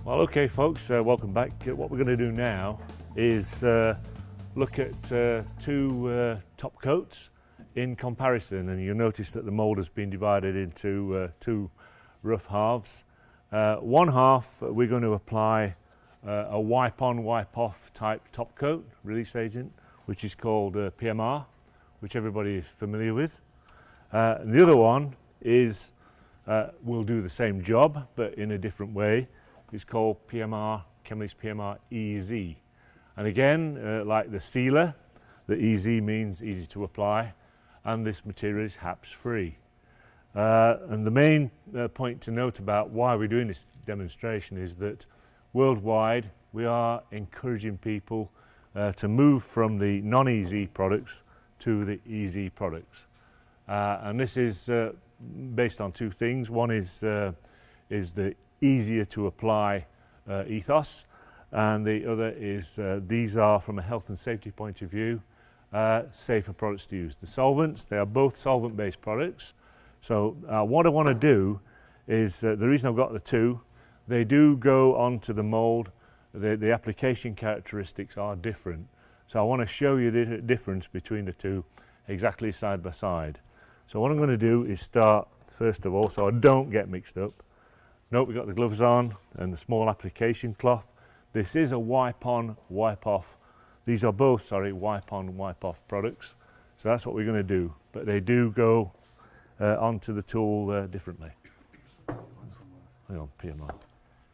Well, okay folks, welcome back. What we're going to do now is look at two top coats in comparison, and you'll notice that the mould has been divided into two rough halves. One half we're going to apply a wipe on, wipe off type top coat release agent, which is called PMR, which everybody is familiar with. And the other one is will do the same job but in a different way. It's called PMR, Chemlist PMR EZ. And again, like the sealer, the EZ means easy to apply, and this material is HAPS free. And the main point to note about why we're doing this demonstration is that worldwide we are encouraging people to move from the non-EZ products to the EZ products. And this is based on two things. One is the easier to apply ethos, and the other is these are, from a health and safety point of view, safer products to use. The solvents, they are both solvent based products. So what I want to do is, the reason I've got the two, they do go onto the mould. The application characteristics are different, so I want to show you the difference between the two exactly side by side. So what I'm going to do is start first of all, so I don't get mixed up. Note we've got the gloves on and the small application cloth. This is a wipe on, wipe off. These are both, sorry, wipe on, wipe off products. So that's what we're going to do, but they do go onto the tool differently. Hang on, PMR.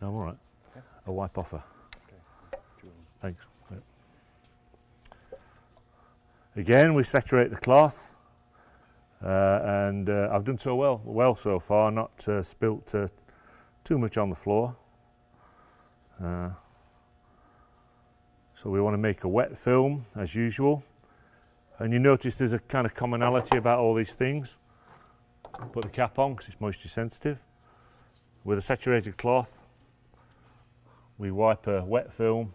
No, I'm all right. Okay. A wipe offer. Okay. Thanks. Yep. Again, we saturate the cloth, and I've done so well so far, not spilt too much on the floor. So we want to make a wet film as usual, and you notice there's a kind of commonality about all these things. Put the cap on because it's moisture sensitive. With a saturated cloth we wipe a wet film,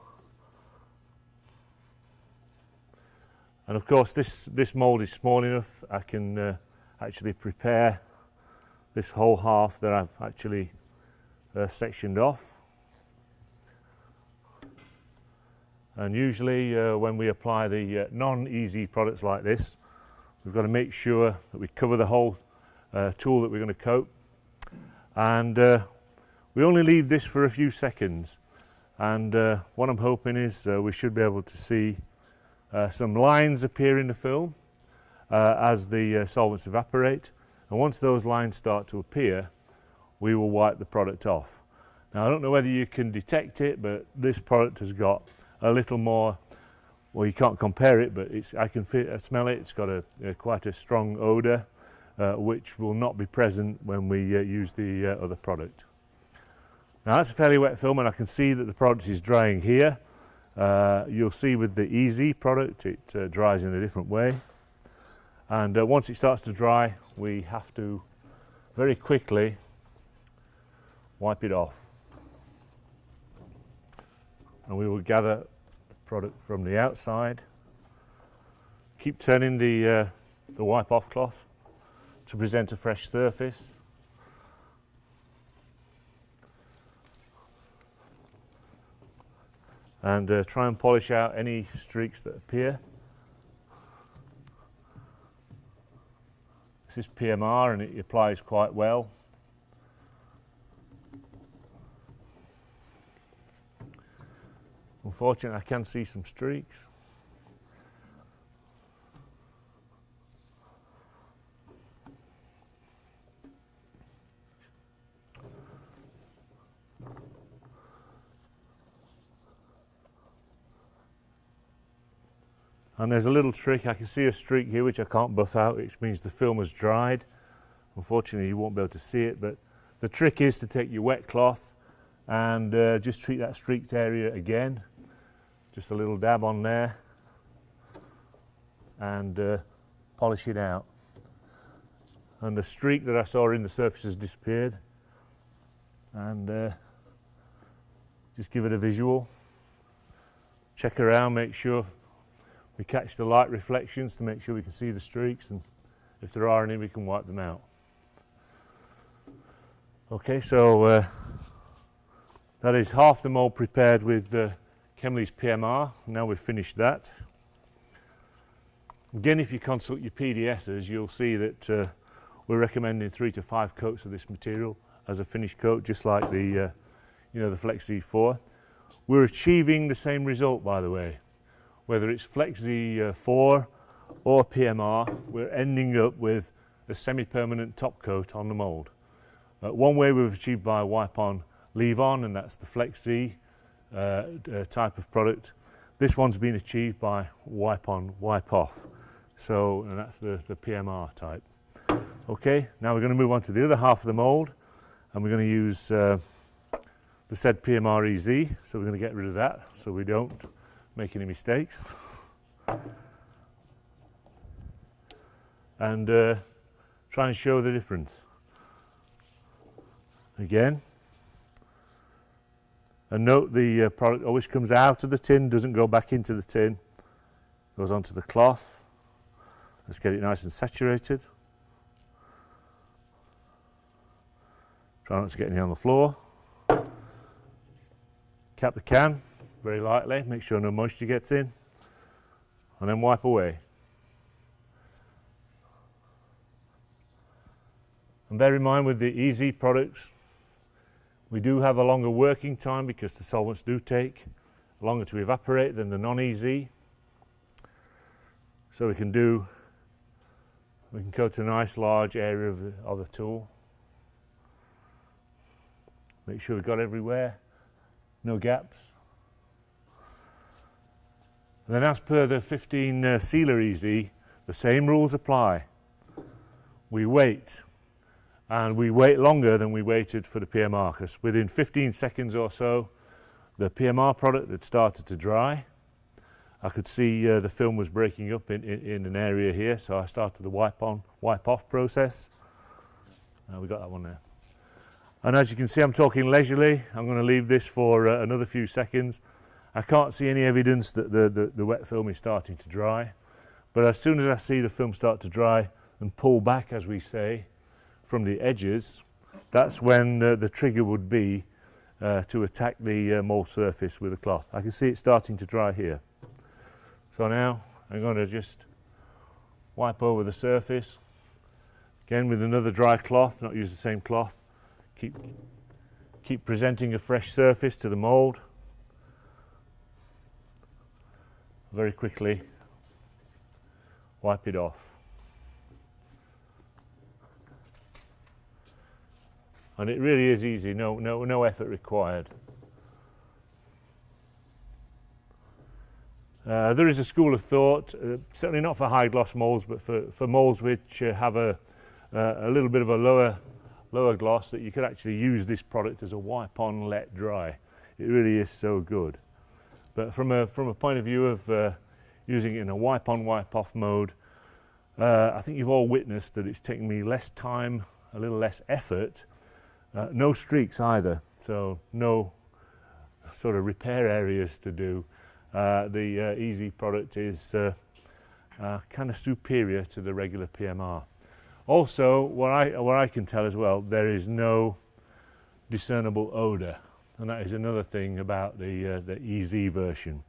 and of course this mould is small enough I can actually prepare this whole half that I've actually sectioned off. And usually when we apply the non-EZ products like this, we've got to make sure that we cover the whole tool that we're going to coat, and we only leave this for a few seconds, and what I'm hoping is we should be able to see some lines appear in the film as the solvents evaporate, and once those lines start to appear we will wipe the product off. Now I don't know whether you can detect it, but this product has got a little more, well, you can't compare it, but I can smell it. It's got quite a strong odour, which will not be present when we use the other product. Now that's a fairly wet film, and I can see that the product is drying here. You'll see with the EZ product it dries in a different way, and once it starts to dry we have to very quickly wipe it off, and we will gather the product from the outside. Keep turning the wipe off cloth to present a fresh surface. And try and polish out any streaks that appear. This is PMR and it applies quite well. Unfortunately, I can see some streaks. And there's a little trick. I can see a streak here which I can't buff out, which means the film has dried. Unfortunately, you won't be able to see it, but the trick is to take your wet cloth and just treat that streaked area again. Just a little dab on there and polish it out. And the streak that I saw in the surface has disappeared. And just give it a visual. Check around, make sure we catch the light reflections to make sure we can see the streaks, and if there are any we can wipe them out. Okay, so That is half the mould prepared with Chemlee's PMR. Now we've finished that. Again, if you consult your PDSs, you'll see that we're recommending 3 to 5 coats of this material as a finish coat, just like the the Flex Z4. We're achieving the same result, by the way. Whether it's Flex Z4 or PMR, we're ending up with a semi-permanent top coat on the mould. One way we've achieved by wipe on, leave on, and that's the Flex Z type of product. This one's been achieved by wipe on, wipe off. So, and that's the PMR type. Okay, now we're going to move on to the other half of the mould, and we're going to use the said PMR EZ. So we're going to get rid of that so we don't make any mistakes. And try and show the difference. Again. And note the product always comes out of the tin, doesn't go back into the tin, goes onto the cloth. Let's get it nice and saturated. Try not to get any on the floor. Cap the can very lightly, make sure no moisture gets in, and then wipe away. And bear in mind with the EZ products, we do have a longer working time because the solvents do take longer to evaporate than the non-EZ. So we can coat a nice large area of the tool. Make sure we've got everywhere, no gaps. And then as per the 15 sealer EZ, the same rules apply. We wait. And we wait longer than we waited for the PMR, because within 15 seconds or so, the PMR product had started to dry. I could see the film was breaking up in an area here, so I started the wipe on, wipe off process. We got that one there. And as you can see, I'm talking leisurely. I'm going to leave this for another few seconds. I can't see any evidence that the wet film is starting to dry. But as soon as I see the film start to dry and pull back, as we say, from the edges, that's when the trigger would be to attack the mould surface with a cloth. I can see it starting to dry here. So now I'm going to just wipe over the surface, again with another dry cloth, not use the same cloth. Keep presenting a fresh surface to the mould. Very quickly wipe it off. And it really is easy, no effort required. There is a school of thought, certainly not for high gloss moulds, but for moulds which have a little bit of a lower gloss, that you could actually use this product as a wipe on, let dry. It really is so good. But from a point of view of using it in a wipe on, wipe off mode, I think you've all witnessed that it's taken me less time, a little less effort. No streaks either, so no sort of repair areas to do. The EZ product is kind of superior to the regular PMR. Also, what I can tell as well, there is no discernible odour, and that is another thing about the EZ version.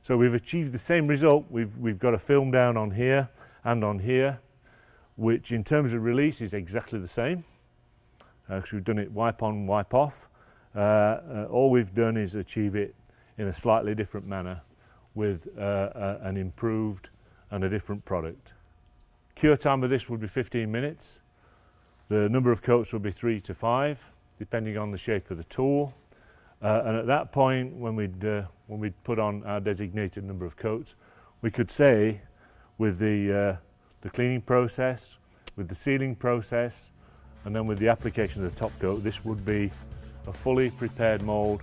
So we've achieved the same result. We've got a film down on here and on here, which in terms of release is exactly the same. Because we've done it wipe on, wipe off. All we've done is achieve it in a slightly different manner with an improved and a different product. Cure time of this would be 15 minutes. The number of coats would be 3 to 5, depending on the shape of the tool. And at that point, when we'd put on our designated number of coats, we could say with the cleaning process, with the sealing process, and then with the application of the top coat, this would be a fully prepared mould,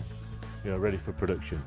ready for production.